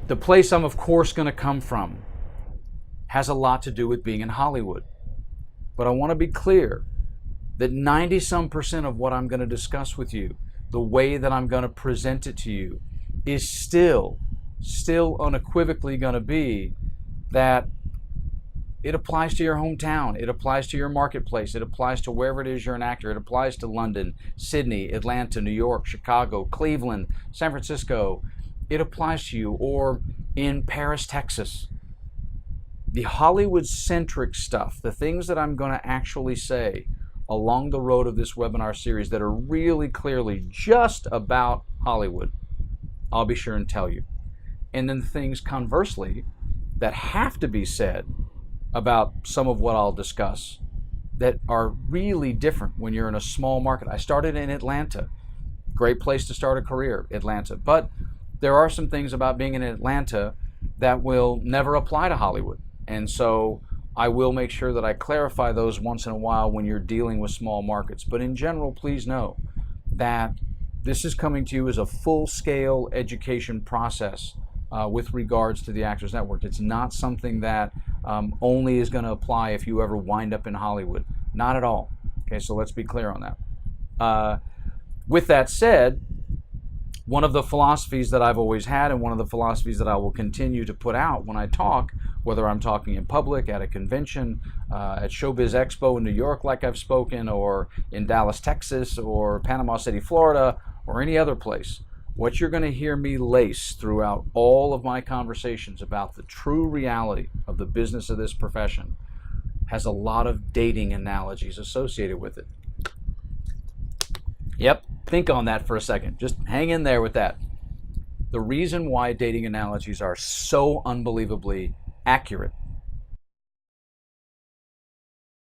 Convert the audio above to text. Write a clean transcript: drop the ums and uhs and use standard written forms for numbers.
The place I'm, of course, going to come from has a lot to do with being in Hollywood. But I want to be clear that 90-some% of what I'm going to discuss with you, the way that I'm going to present it to you, is still unequivocally going to be that it applies to your hometown, it applies to your marketplace, it applies to wherever it is you're an actor, it applies to London, Sydney, Atlanta, New York, Chicago, Cleveland, San Francisco. It applies to you, or in Paris, Texas. The Hollywood-centric stuff, the things that I'm going to actually say along the road of this webinar series that are really clearly just about Hollywood, I'll be sure and tell you. And then things conversely that have to be said about some of what I'll discuss that are really different when you're in a small market. I started in Atlanta. Great place to start a career, Atlanta. But there are some things about being in Atlanta that will never apply to Hollywood. And so I will make sure that I clarify those once in a while when you're dealing with small markets. But in general, please know that this is coming to you as a full-scale education process with regards to the Actors Network. It's not something that only is going to apply if you ever wind up in Hollywood. Not at all. Okay, so let's be clear on that. With that said, one of the philosophies that I've always had, and one of the philosophies that I will continue to put out when I talk, whether I'm talking in public, at a convention, at Showbiz Expo in New York like I've spoken, or in Dallas, Texas, or Panama City, Florida, or any other place, what you're going to hear me lace throughout all of my conversations about the true reality of the business of this profession has a lot of dating analogies associated with it. Yep, think on that for a second. Just hang in there with that. The reason why dating analogies are so unbelievably accurate